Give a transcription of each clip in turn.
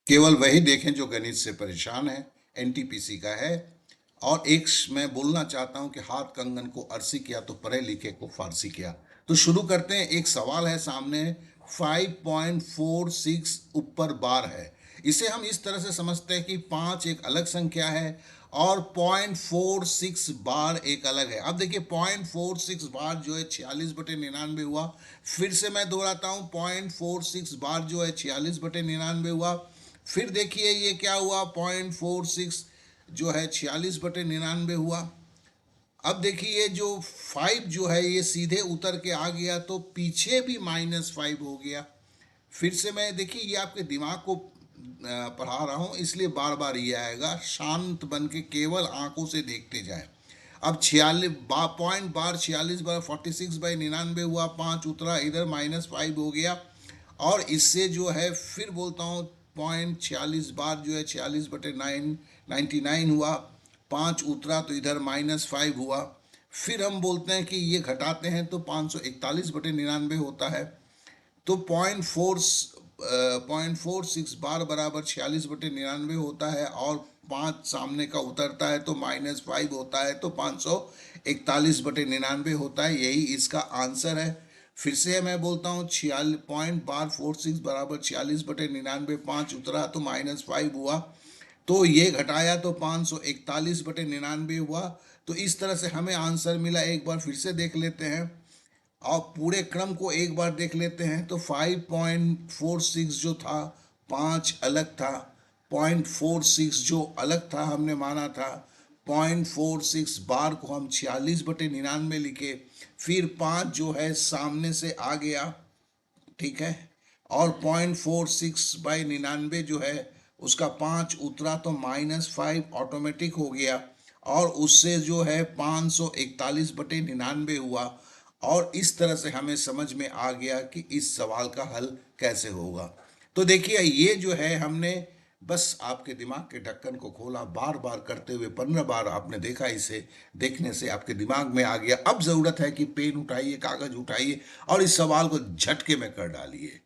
केवल वही देखें जो गणित से परेशान है, एनटीपीसी का है। और एक मैं बोलना चाहता हूं कि हाथ कंगन को अरसी किया तो पढ़े लिखे को फारसी किया। तो शुरू करते हैं। एक सवाल है सामने, 5.46 ऊपर बार है। इसे हम इस तरह से समझते हैं कि 5 एक अलग संख्या है और 0.46 बार एक अलग है। अब देखिए 0.46 बार जो है 46/99 हुआ। फिर से मैं दोहराता हूँ, 0.46 बार जो है 46/99 हुआ। फिर देखिए ये क्या हुआ, 0.46 जो है 46/99 हुआ। अब देखिए ये जो 5 जो है ये सीधे उतर के आ गया तो पीछे भी -5 हो गया। फिर से मैं, देखिए ये आपके दिमाग को पढ़ा रहा हूँ इसलिए बार बार ये आएगा। शांत बन के केवल आंखों से देखते जाए। अब 46 बार 46/99 हुआ, 5 उतरा इधर, -5 हो गया। और इससे जो है फिर बोलता हूँ, 0.46 बार जो है 46/999 हुआ, 5 उतरा तो इधर -5 हुआ। फिर हम बोलते हैं कि ये घटाते हैं तो 541/99 होता है। तो 0.46 बार बराबर 46/99 होता है और 5 सामने का उतरता है तो -5 होता है तो 541/99 होता है। यही इसका आंसर है। फिर से मैं बोलता हूँ, 46 बराबर 46/99, 5 उतरा तो -5 हुआ, तो ये घटाया तो 541/99 हुआ। तो इस तरह से हमें आंसर मिला। एक बार फिर से देख लेते हैं और पूरे क्रम को एक बार देख लेते हैं। तो 5.46 जो था, 5 अलग था, 0.46 जो अलग था हमने माना था, 0.46 बार को हम 46/99 लिखे। फिर 5 जो है सामने से आ गया, ठीक है। और 0.46/99 जो है उसका 5 उतरा तो -5 ऑटोमेटिक हो गया। और उससे जो है 541/99 हुआ। और इस तरह से हमें समझ में आ गया कि इस सवाल का हल कैसे होगा। तो देखिए ये जो है हमने बस आपके दिमाग के ढक्कन को खोला, बार बार करते हुए 15 बार आपने देखा। इसे देखने से आपके दिमाग में आ गया। अब जरूरत है कि पेन उठाइए, कागज उठाइए और इस सवाल को झटके में कर डालिए।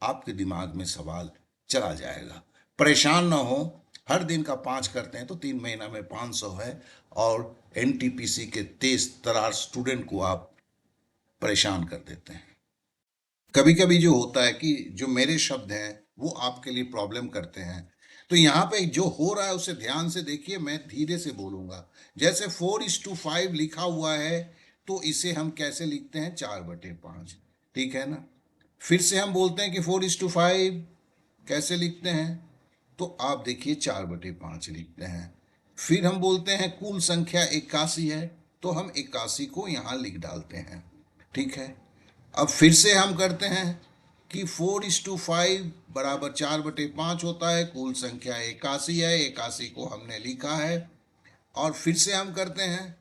आपके दिमाग में सवाल चला जाएगा। परेशान ना हो। हर दिन का 5 करते हैं तो 3 महीना में 500 है। और एनटीपीसी के तेज तरार स्टूडेंट को आप परेशान कर देते हैं। कभी कभी जो होता है कि जो मेरे शब्द हैं वो आपके लिए प्रॉब्लम करते हैं। तो यहाँ पे जो हो रहा है उसे ध्यान से देखिए। मैं धीरे से बोलूँगा। जैसे 4:5 लिखा हुआ है तो इसे हम कैसे लिखते हैं, 4/5। ठीक है ना। फिर से हम बोलते हैं कि 4:5 कैसे लिखते हैं, तो आप देखिए 4/5 लिखते हैं। फिर हम बोलते हैं कुल संख्या 81 है तो हम 81 को यहाँ लिख डालते हैं। ठीक है। अब फिर से हम करते हैं कि 4:5 बराबर 4/5 होता है। कुल संख्या 81 है, 81 को हमने लिखा है। और फिर से हम करते हैं,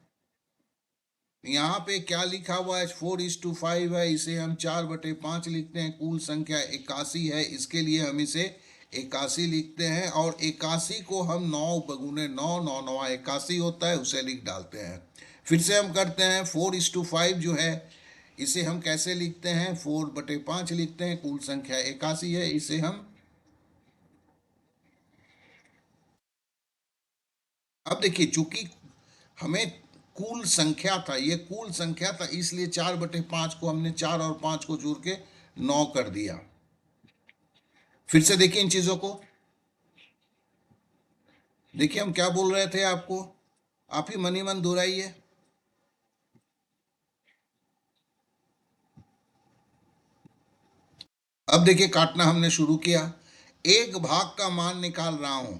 यहाँ पे क्या लिखा हुआ है, 4:5 है, इसे हम 4/5 लिखते हैं। कुल संख्या 81 है, इसके लिए हम इसे 81 लिखते हैं। और 81 को हम 9 × 9 9 9 81 होता है, उसे लिख डालते हैं। फिर से हम करते हैं 4:5 जो है इसे हम कैसे लिखते हैं, 4/5 लिखते हैं। कुल संख्या 81 है, इसे हम, अब देखिए चूंकि हमें कुल संख्या था, ये कुल संख्या था, इसलिए 4/5 को हमने 4 और 5 को जोड़ के 9 कर दिया। फिर से देखिए इन चीजों को। देखिए हम क्या बोल रहे थे आपको, आप ही मन ही मन दोहराइए। अब देखिए काटना हमने शुरू किया। एक भाग का मान निकाल रहा हूं।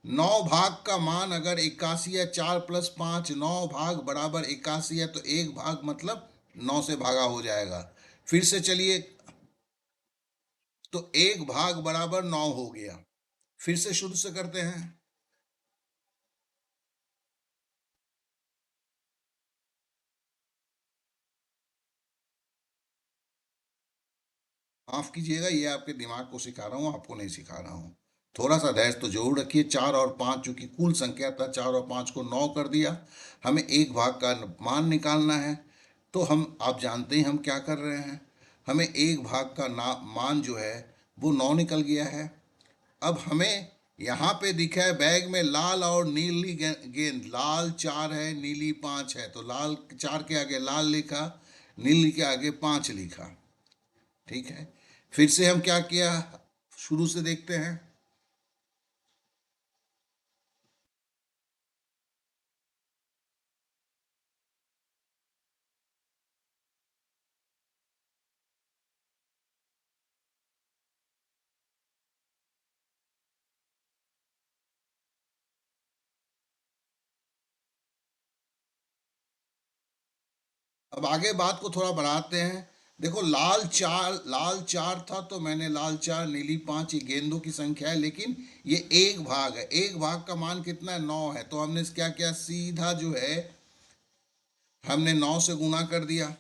9 भाग का मान अगर 81 है, 4+5 9 भाग बराबर 81 है, तो एक भाग मतलब 9 से भागा हो जाएगा। फिर से चलिए, तो एक भाग बराबर 9 हो गया। फिर से शुरू से करते हैं। माफ कीजिएगा, ये आपके दिमाग को सिखा रहा हूँ, आपको नहीं सिखा रहा हूँ। थोड़ा सा धैर्य तो जरूर रखिए। 4 और 5 चूंकि कुल संख्या था, 4 और 5 को 9 कर दिया। हमें एक भाग का मान निकालना है। तो हम, आप जानते हैं हम क्या कर रहे हैं। हमें एक भाग का मान जो है वो 9 निकल गया है। अब हमें यहाँ पे दिखा है बैग में लाल और नीली गेंद, लाल 4 है, नीली 5 है, तो लाल 4 के आगे लाल लिखा, नीली के आगे 5 लिखा। ठीक है, फिर से हम क्या किया, शुरू से देखते हैं। अब आगे बात को थोड़ा बढ़ाते हैं। देखो लाल चार था, तो मैंने लाल 4 नीली 5, ये गेंदों की संख्या है, लेकिन ये एक भाग है, एक भाग का मान कितना है, 9 है, तो हमने क्या किया, सीधा जो है हमने 9 से गुना कर दिया।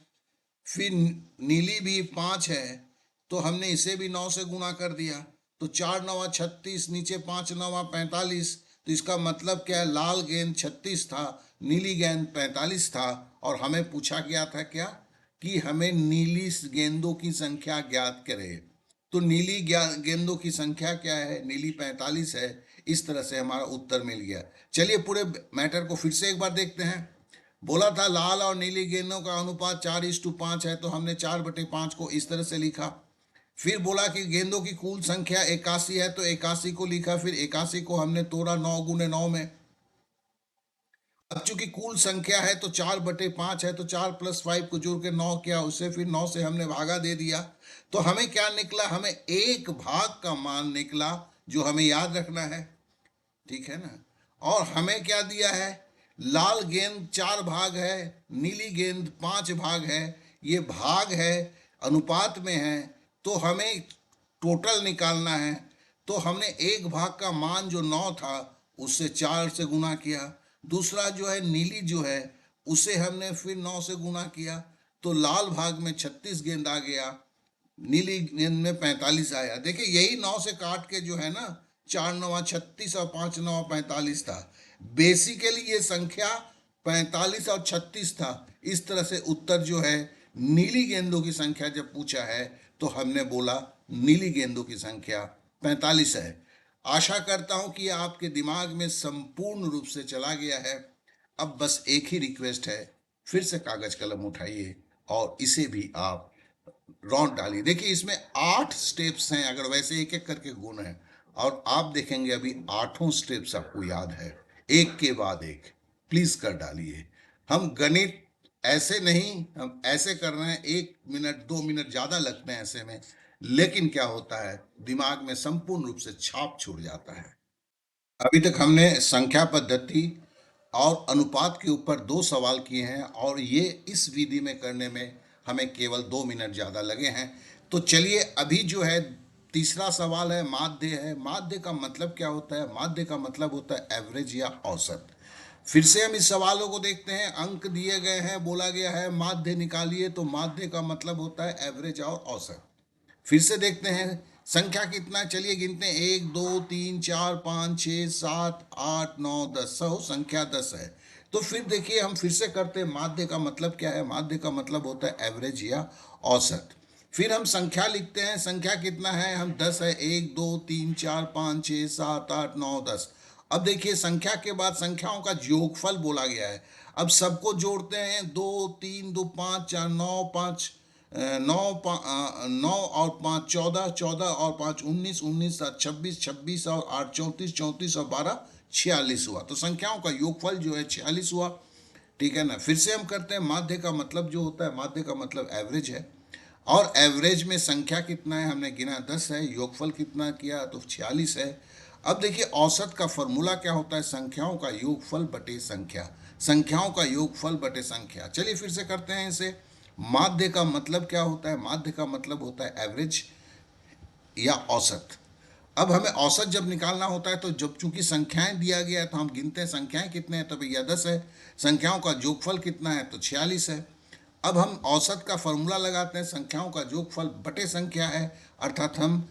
फिर नीली भी 5 है, तो हमने इसे भी 9 से गुना कर दिया, तो 4 नवा 36, नीचे 5 नवा 45, तो इसका मतलब क्या है, लाल गेंद 36 था, नीली गेंद 45 था, और हमें पूछा गया था क्या, कि हमें नीली गेंदों की संख्या ज्ञात करें। तो नीली गेंदों की संख्या क्या है, नीली 45 है। इस तरह से हमारा उत्तर मिल गया। चलिए पूरे मैटर को फिर से एक बार देखते हैं। बोला था लाल और नीली गेंदों का अनुपात 4:5 है, तो हमने 4/5 को इस तरह से लिखा। फिर बोला कि गेंदों की कुल संख्या 81 है, तो 81 को लिखा, फिर 81 को हमने तोड़ा 9 × 9 में। अब चूंकि कुल संख्या है तो 4/5 है, तो 4 + 5 को जोड़ के 9 किया, उससे फिर 9 से हमने भागा दे दिया। तो हमें क्या निकला, हमें एक भाग का मान निकला, जो हमें याद रखना है। ठीक है ना। और हमें क्या दिया है, लाल गेंद 4 भाग है, नीली गेंद 5 भाग है, ये भाग है, अनुपात में है, तो हमें टोटल निकालना है। तो हमने एक भाग का मान जो 9 था, उससे 4 से गुना किया। दूसरा जो है नीली जो है, उसे हमने फिर 9 से गुना किया, तो लाल भाग में 36 गेंद आ गया, नीली गेंद में 45 आया। देखिए यही 9 से काट के जो है ना, 4 9 36 और 5 9 45 था। बेसिकली ये संख्या 45 और 36 था। इस तरह से उत्तर जो है, नीली गेंदों की संख्या जब पूछा है, तो हमने बोला नीली गेंदों की संख्या 45 है। आशा करता हूं कि ये आपके दिमाग में संपूर्ण रूप से चला गया है। अब बस एक ही रिक्वेस्ट है, फिर से कागज कलम उठाइए और इसे भी आप रौंद डालिए। देखिए इसमें 8 स्टेप्स हैं, अगर वैसे एक एक करके गुण है, और आप देखेंगे अभी 8 स्टेप्स आपको याद है, एक के बाद एक। प्लीज कर डालिए। हम गणित ऐसे नहीं, हम ऐसे कर रहे हैं, 1 मिनट 2 मिनट ज्यादा लगते हैं ऐसे में, लेकिन क्या होता है, दिमाग में संपूर्ण रूप से छाप छूट जाता है। अभी तक हमने संख्या पद्धति और अनुपात के ऊपर 2 सवाल किए हैं, और ये इस विधि में करने में हमें केवल 2 मिनट ज़्यादा लगे हैं। तो चलिए अभी जो है तीसरा सवाल है, माध्य है। माध्य का मतलब क्या होता है, माध्य का मतलब होता है एवरेज या औसत। फिर से हम इस सवालों को देखते हैं। अंक दिए गए हैं, बोला गया है माध्य निकालिए, तो माध्य का मतलब होता है एवरेज और औसत। फिर से देखते हैं संख्या कितना है, चलिए गिनते हैं, 1 2 3 4 5 6 7 8 9 10, 100 संख्या 10 है। तो फिर देखिए हम फिर से करते हैं, माध्य का मतलब क्या है, माध्य का मतलब होता है एवरेज या औसत। फिर हम संख्या लिखते हैं, संख्या कितना है, हम 10 है, 1 2 3 4 5 6 7 8 9 10। अब देखिए संख्या के बाद संख्याओं का योगफल बोला गया है। अब सबको जोड़ते हैं, 2 3 2 5 4 9 5, 9 और 5 14, 14 और 5 19, 19 7 26, 26 और 8 34, 34 और 12 46 हुआ। तो संख्याओं का योगफल जो है 46 हुआ। ठीक है ना। फिर से हम करते हैं, माध्य का मतलब जो होता है, माध्य का मतलब एवरेज है, और एवरेज में संख्या कितना है, हमने गिना 10 है, योगफल कितना किया तो 46 है। अब देखिए औसत का फॉर्मूला क्या होता है, संख्याओं का योगफल बटे संख्या, संख्याओं का योगफल बटे संख्या। चलिए फिर से करते हैं इसे। माध्य का मतलब क्या होता है, माध्य का मतलब होता है एवरेज या औसत। अब हमें औसत जब निकालना होता है, तो जब चूंकि संख्याएं दिया गया है, तो हम गिनते हैं संख्याएं कितने हैं, तो भैया 10 है। संख्याओं का जोगफल कितना है, तो 46 है। अब हम औसत का फॉर्मूला लगाते हैं, संख्याओं का जोगफल बटे संख्या है, अर्थात हम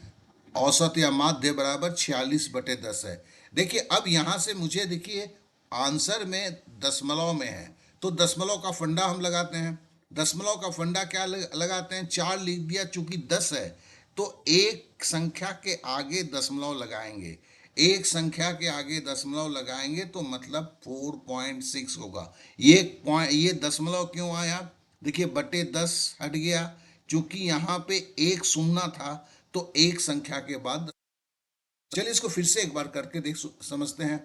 औसत या माध्य बराबर 46/10 है। देखिए अब यहाँ से मुझे देखिए आंसर में दशमलव में है, तो दशमलव का फंडा हम लगाते हैं। दशमलव का फंडा क्या लगाते हैं, 4 लिख दिया, चूंकि 10 है, तो एक संख्या के आगे दशमलव लगाएंगे, एक संख्या के आगे दशमलव लगाएंगे तो मतलब 4.6 होगा। ये दशमलव क्यों आया? देखिए बटे 10 हट गया, क्योंकि यहाँ पे एक सुनना था तो एक संख्या के बाद। चलिए इसको फिर से एक बार करके देख समझते हैं।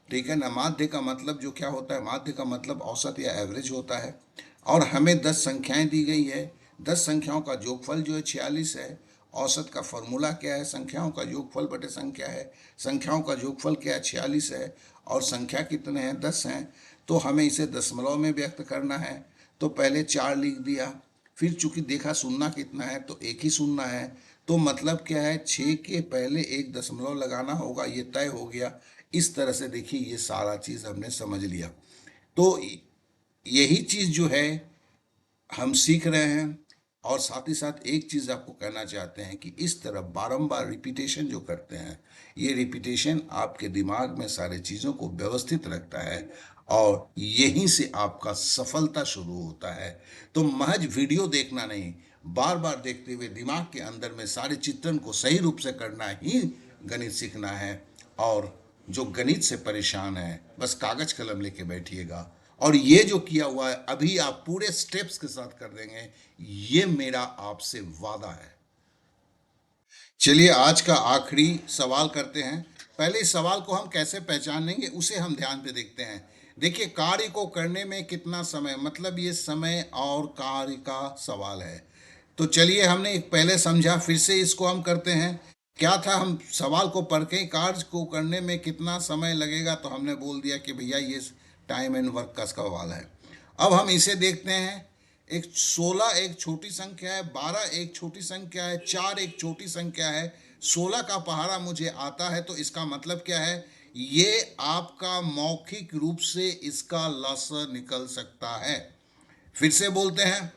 ठीक है ना, माध्य का मतलब जो क्या होता है, माध्य का मतलब औसत या एवरेज होता है। और हमें 10 संख्याएं दी गई है, 10 संख्याओं का योगफल जो है 46 है। औसत का फॉर्मूला क्या है? संख्याओं का योगफल बटे संख्या है। संख्याओं का योगफल क्या है? 46 है। और संख्या कितने हैं? 10 हैं। तो हमें इसे दशमलव में व्यक्त करना है, तो पहले 4 लिख दिया। फिर चूंकि देखा सुनना कितना है तो एक ही सुनना है, तो मतलब क्या है, 6 के पहले एक दशमलव लगाना होगा, ये तय हो गया। इस तरह से देखिए ये सारा चीज हमने समझ लिया। तो यही चीज जो है हम सीख रहे हैं। और साथ ही साथ एक चीज आपको कहना चाहते हैं कि इस तरह बारंबार रिपीटेशन जो करते हैं, ये रिपीटेशन आपके दिमाग में सारे चीजों को व्यवस्थित रखता है और यहीं से आपका सफलता शुरू होता है। तो महज वीडियो देखना नहीं, बार बार देखते हुए दिमाग के अंदर में सारे चित्रण को सही रूप से करना ही गणित सीखना है। और जो गणित से परेशान है बस कागज कलम लेके बैठिएगा, और ये जो किया हुआ है अभी आप पूरे स्टेप्स के साथ कर देंगे, ये मेरा आपसे वादा है। चलिए आज का आखिरी सवाल करते हैं। पहले इस सवाल को हम कैसे पहचानेंगे उसे हम ध्यान पे देखते हैं। देखिए, कार्य को करने में कितना समय, मतलब ये समय और कार्य का सवाल है। तो चलिए हमने एक पहले समझा, फिर से इसको हम करते हैं। क्या था, हम सवाल को पढ़ के कार्य को करने में कितना समय लगेगा, तो हमने बोल दिया कि भैया ये टाइम एंड वर्क का सवाल है। अब हम इसे देखते हैं। एक 16 एक छोटी संख्या है, 12 एक छोटी संख्या है, 4 एक छोटी संख्या है, 16 का पहाड़ा मुझे आता है। तो इसका मतलब क्या है, ये आपका मौखिक रूप से इसका लस निकल सकता है। फिर से बोलते हैं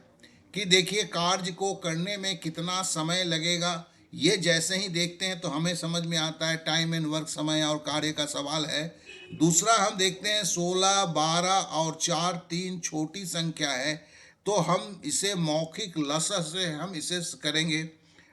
कि देखिए कार्य को करने में कितना समय लगेगा। ये जैसे ही देखते हैं तो हमें समझ में आता है टाइम एंड वर्क, समय और कार्य का सवाल है। दूसरा हम देखते हैं 16, 12 और 4 तीन छोटी संख्या है, तो हम इसे मौखिक लसा से हम इसे करेंगे।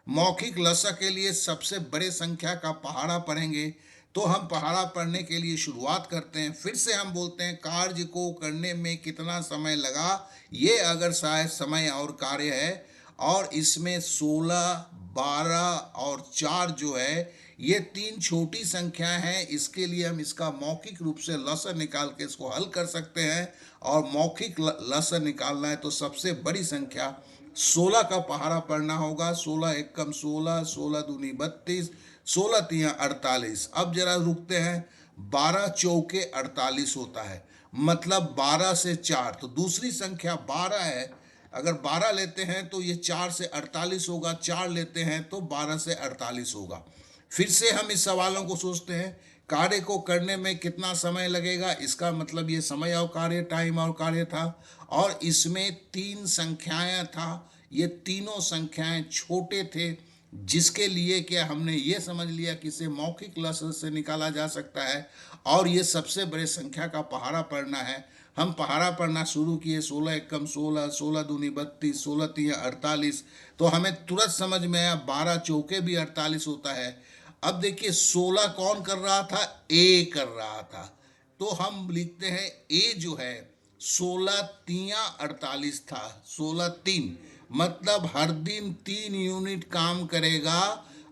मौखिक लसा के लिए सबसे बड़े संख्या का पहाड़ा पढ़ेंगे। तो हम पहाड़ा पढ़ने के लिए शुरुआत करते हैं। फिर से हम बोलते हैं कार्य को करने में कितना समय लगा, ये अगर शायद समय और कार्य है, और इसमें 16, 12 और 4 जो है ये तीन छोटी संख्या है। इसके लिए हम इसका मौखिक रूप से लसर निकाल के इसको हल कर सकते हैं। और मौखिक लसर निकालना है तो सबसे बड़ी संख्या 16 का पहाड़ा पढ़ना होगा। 16 एकम 16, 16 दूनी 32, 16 तिया 48। अब जरा रुकते हैं, 12 चौके 48 होता है, मतलब 12 से 4, तो दूसरी संख्या 12 है। अगर 12 लेते हैं तो ये 4 से 48 होगा, 4 लेते हैं तो 12 से 48 होगा। फिर से हम इस सवालों को सोचते हैं, कार्य को करने में कितना समय लगेगा, इसका मतलब ये समय और कार्य, टाइम और कार्य था। और इसमें तीन संख्याएं था, ये तीनों संख्याएं छोटे थे, जिसके लिए क्या हमने ये समझ लिया कि इसे मौखिक लफ्ज से निकाला जा सकता है। और ये सबसे बड़े संख्या का पहाड़ा पढ़ना है। हम पहाड़ा पढ़ना शुरू किए, 16 एकम 16, 16 दूनी 32, 16 तिया 48। तो हमें तुरंत समझ में आया 12 चौके भी 48 होता है। अब देखिए 16 कौन कर रहा था, ए कर रहा था। तो हम लिखते हैं ए जो है 16 तिया 48 था, 16 3, मतलब हर दिन 3 यूनिट काम करेगा।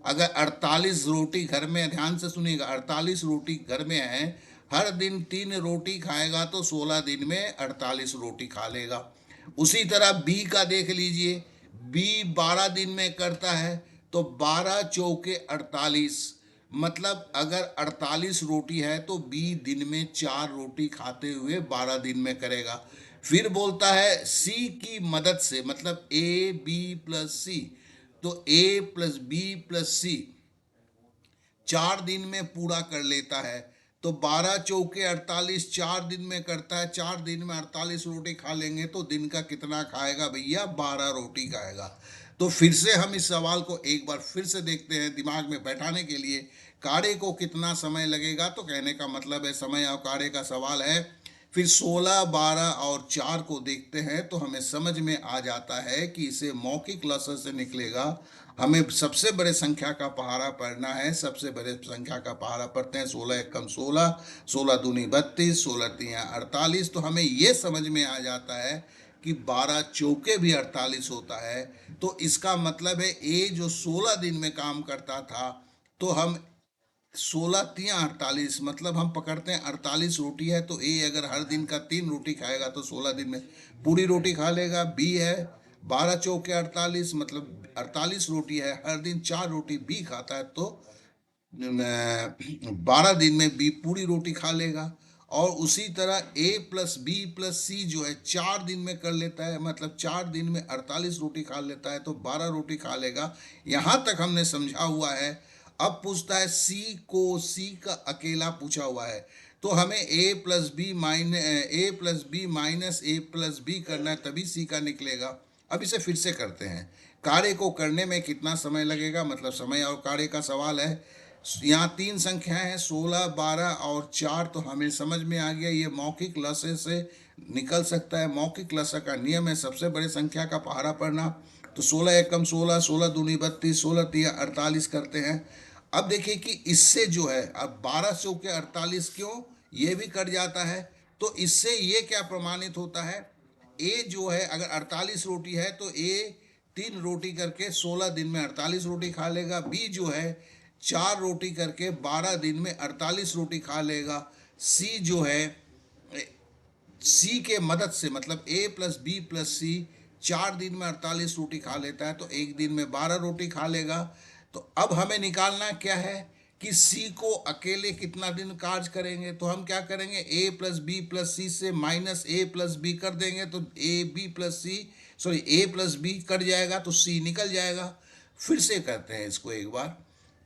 अगर 48 रोटी घर में, ध्यान से सुनिएगा, 48 रोटी घर में है, हर दिन 3 रोटी खाएगा तो 16 दिन में 48 रोटी खा लेगा। उसी तरह बी का देख लीजिए, बी 12 दिन में करता है, तो 12 चौके 48, मतलब अगर 48 रोटी है तो बी दिन में 4 रोटी खाते हुए 12 दिन में करेगा। फिर बोलता है सी की मदद से, मतलब ए बी प्लस सी, तो ए प्लस बी प्लस सी 4 दिन में पूरा कर लेता है। तो 12 चौके 48 4 दिन में करता है, 4 दिन में 48 रोटी खा लेंगे तो दिन का कितना खाएगा भैया, 12 रोटी खाएगा। तो फिर से हम इस सवाल को एक बार फिर से देखते हैं दिमाग में बैठाने के लिए। कार्य को कितना समय लगेगा, तो कहने का मतलब है समय और कार्य का सवाल है। फिर 16, 12 और 4 को देखते हैं तो हमें समझ में आ जाता है कि इसे मौखिक लसर से निकलेगा। हमें सबसे बड़े संख्या का पहाड़ा पढ़ना है। सबसे बड़े संख्या का पहाड़ा पढ़ते हैं 16 एकम 16, 16 दूनी 32, 16 तिया 48। तो हमें ये समझ में आ जाता है कि 12 चौके भी 48 होता है। तो इसका मतलब है ए जो 16 दिन में काम करता था, तो हम 16 तिया 48, मतलब हम पकड़ते हैं 48 रोटी है तो ए अगर हर दिन का 3 रोटी खाएगा तो 16 दिन में पूरी रोटी खा लेगा। बी है 12 चौके 48, मतलब 48 रोटी है, हर दिन 4 रोटी बी खाता है तो 12 दिन में बी पूरी रोटी खा लेगा। और उसी तरह ए प्लस बी प्लस सी जो है 4 दिन में कर लेता है, मतलब 4 दिन में 48 रोटी खा लेता है तो 12 रोटी खा लेगा। यहाँ तक हमने समझा हुआ है। अब पूछता है सी को, सी का अकेला पूछा हुआ है तो हमें ए plus B minus A plus B करना है, तभी सी का निकलेगा। अब इसे फिर से करते हैं। कार्य को करने में कितना समय लगेगा, मतलब समय और कार्य का सवाल है। यहाँ 3 संख्याएं हैं 16, 12 और 4, तो हमें समझ में आ गया ये मौखिक लसे से निकल सकता है। मौखिक लसा का नियम है सबसे बड़े संख्या का पहाड़ा पढ़ना। तो 16 एकम 16, 16 दूनी 32, 16 तिया 48 करते हैं। अब देखिए कि इससे जो है, अब 12 चौके 48 क्यों, ये भी कट जाता है। तो इससे ये क्या प्रमाणित होता है, ए जो है अगर 48 रोटी है तो ए 3 रोटी करके 16 दिन में 48 रोटी खा लेगा। बी जो है 4 रोटी करके 12 दिन में 48 रोटी खा लेगा। सी जो है सी के मदद से, मतलब ए प्लस बी प्लस सी 4 दिन में 48 रोटी खा लेता है तो एक दिन में 12 रोटी खा लेगा। तो अब हमें निकालना क्या है कि सी को अकेले कितना दिन कार्य करेंगे। तो हम क्या करेंगे, A plus B plus C से माइनस ए प्लस बी कर देंगे तो A B plus C, sorry A plus B cut जाएगा तो सी निकल जाएगा। फिर से करते हैं इसको एक बार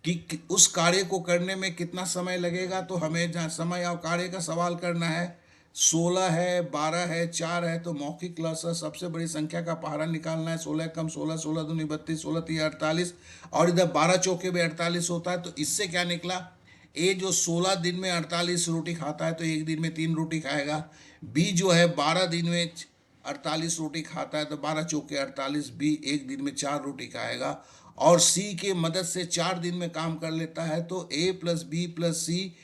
कि उस कार्य को करने में कितना समय लगेगा। तो हमें जहाँ समय और कार्य का सवाल करना है, 16 है, 12 है, 4 है, तो मौखिक लसा सबसे बड़ी संख्या का पहाड़ा निकालना है। 16 कम 16, 16 दूनी 32, 16 तिया 48 और इधर 12 चौके में 48 होता है। तो इससे क्या निकला, ए जो 16 दिन में 48 रोटी खाता है तो एक दिन में 3 रोटी खाएगा। बी जो है 12 दिन में 48 रोटी खाता है तो 12 चौके 48, बी एक दिन में 4 रोटी खाएगा। और सी के मदद से 4 दिन में काम कर लेता है तो ए प्लस बी प्लस सी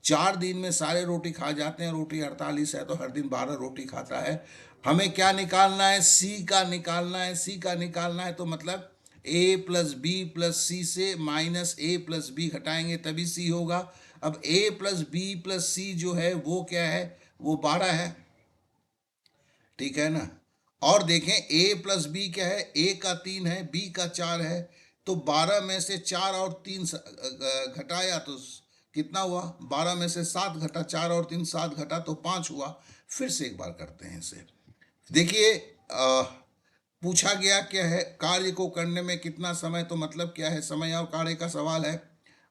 4 दिन में सारे रोटी खा जाते हैं। रोटी 48 है तो हर दिन 12 रोटी खाता है। हमें क्या निकालना है, सी का निकालना है। सी का निकालना है तो मतलब ए प्लस बी प्लस सी से माइनस ए प्लस बी घटाएंगे तभी सी होगा। अब ए प्लस बी प्लस सी जो है वो क्या है, वो 12 है, ठीक है ना। और देखें ए प्लस बी क्या है, ए का 3 है, बी का 4 है, तो 12 में से 4 और 3 घटाया तो कितना हुआ, 12 में से 7 घटा, 4 और 3 7 घटा तो 5 हुआ। फिर से एक बार करते हैं इसे। देखिए पूछा गया क्या है, कार्य को करने में कितना समय, तो मतलब क्या है, समय और कार्य का सवाल है।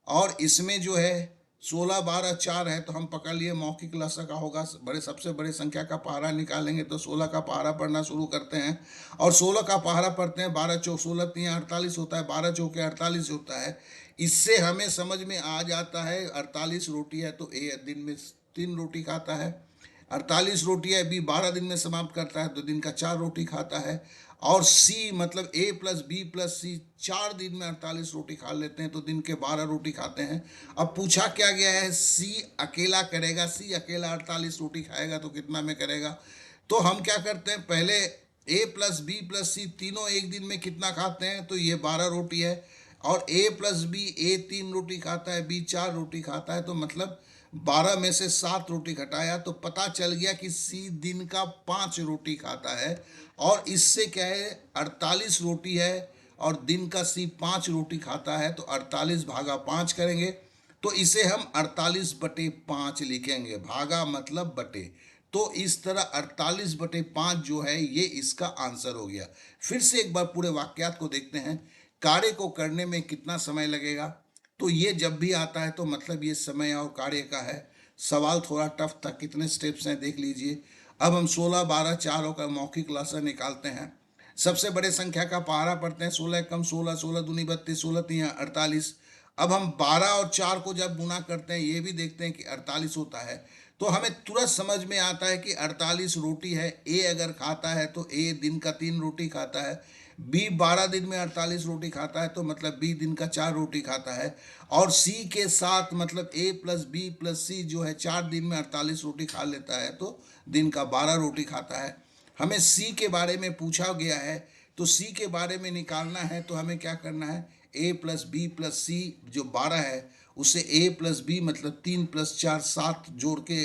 और इसमें जो है 16, 12, 4 है तो हम पकड़ लिए मौखिक लसा का होगा। सबसे बड़े संख्या का पहाड़ा निकालेंगे तो 16 का पहाड़ा पढ़ना शुरू करते हैं। और 16 का पहाड़ा पढ़ते हैं, 12 चौक 16 तिया 48 होता है, 12 चौके 48 होता है। इससे हमें समझ में आ जाता है 48 रोटी है तो ए दिन में 3 रोटी खाता है। 48 रोटी है, बी 12 दिन में समाप्त करता है तो दिन का 4 रोटी खाता है। और सी मतलब ए प्लस बी प्लस सी 4 दिन में 48 रोटी खा लेते हैं तो दिन के 12 रोटी खाते हैं। अब पूछा क्या गया है, सी अकेला करेगा, सी अकेला 48 रोटी खाएगा तो कितना में करेगा। तो हम क्या करते हैं, पहले ए प्लस बी प्लस सी तीनों एक दिन में कितना खाते हैं, तो ये 12 रोटी है। और ए प्लस बी, ए 3 रोटी खाता है, बी 4 रोटी खाता है, तो मतलब 12 में से 7 रोटी घटाया तो पता चल गया कि सी दिन का 5 रोटी खाता है। और इससे क्या है, 48 रोटी है और दिन का सी 5 रोटी खाता है तो 48 भागा 5 करेंगे तो इसे हम 48/5 लिखेंगे। भागा मतलब बटे, तो इस तरह 48/5 जो है ये इसका आंसर हो गया। फिर से एक बार पूरे वाक्यात को देखते हैं, कार्य को करने में कितना समय लगेगा। तो ये जब भी आता है तो मतलब ये समय और कार्य का है। सवाल थोड़ा टफ था, कितने स्टेप्स हैं देख लीजिए। अब हम 16, 12, 4 होकर मौखिक लसा निकालते हैं। सबसे बड़े संख्या का पहाड़ा पढ़ते हैं, 16 कम 16, 16 दूनी 32, 16 तिया 48। अब हम 12 और 4 को जब गुना करते हैं, ये भी देखते हैं कि 48 होता है, तो हमें तुरंत समझ में आता है कि 48 रोटी है। ए अगर खाता है तो ए दिन का 3 रोटी खाता है। बी 12 दिन में 48 रोटी खाता है, तो मतलब बी दिन का 4 रोटी खाता है। और सी के साथ मतलब ए प्लस बी प्लस सी जो है 4 दिन में 48 रोटी खा लेता है, तो दिन का 12 रोटी खाता है। हमें सी के बारे में पूछा गया है, तो सी के बारे में निकालना है, तो हमें क्या करना है, ए प्लस बी प्लस सी जो 12 है, उसे ए प्लस बी मतलब 3 प्लस 4 7 जोड़ के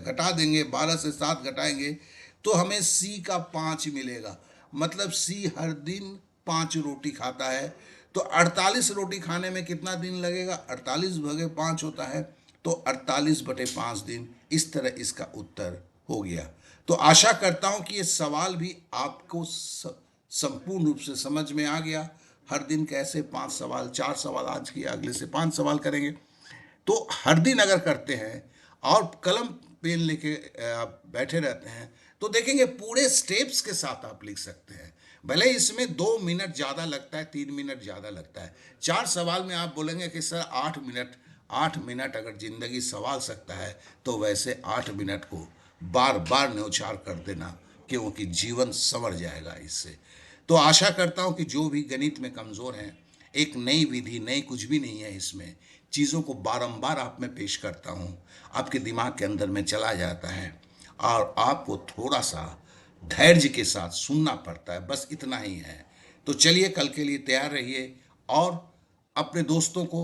घटा देंगे, 12 से 7 घटाएंगे, तो हमें सी का 5 मिलेगा। मतलब सी हर दिन 5 रोटी खाता है। तो 48 रोटी खाने में कितना दिन लगेगा, 48 भगे 5 होता है, तो 48 बटे 5 दिन। इस तरह इसका उत्तर हो गया। तो आशा करता हूं कि ये सवाल भी आपको संपूर्ण रूप से समझ में आ गया। हर दिन कैसे 5 सवाल, 4 सवाल आज किया, अगले से 5 सवाल करेंगे। तो हर दिन अगर करते हैं और कलम पेन लेके आप बैठे रहते हैं, तो देखेंगे पूरे स्टेप्स के साथ आप लिख सकते हैं। भले ही इसमें 2 मिनट ज़्यादा लगता है, 3 मिनट ज़्यादा लगता है। 4 सवाल में आप बोलेंगे कि सर 8 मिनट, 8 मिनट अगर जिंदगी संभाल सकता है, तो वैसे 8 मिनट को बार बार न्यौछावर कर देना, क्योंकि जीवन संवर जाएगा इससे। तो आशा करता हूं कि जो भी गणित में कमज़ोर हैं, एक नई विधि, नई कुछ भी नहीं है इसमें, चीज़ों को बारंबार आप में पेश करता हूं, आपके दिमाग के अंदर में चला जाता है और आपको थोड़ा सा धैर्य के साथ सुनना पड़ता है, बस इतना ही है। तो चलिए कल के लिए तैयार रहिए और अपने दोस्तों को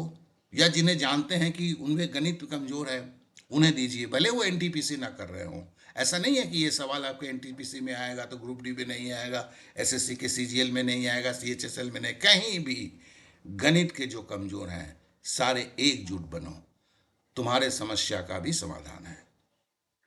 या जिन्हें जानते हैं कि उनमें गणित कमज़ोर है, उन्हें दीजिए, भले वो एनटीपीसी ना कर रहे हों। ऐसा नहीं है कि ये सवाल आपके एनटीपीसी में आएगा तो ग्रुप डी में नहीं आएगा, एसएससी के सीजीएल में नहीं आएगा, सीएचएसएल में नहीं, कहीं भी। गणित के जो कमज़ोर हैं, सारे एकजुट बनो, तुम्हारे समस्या का भी समाधान है।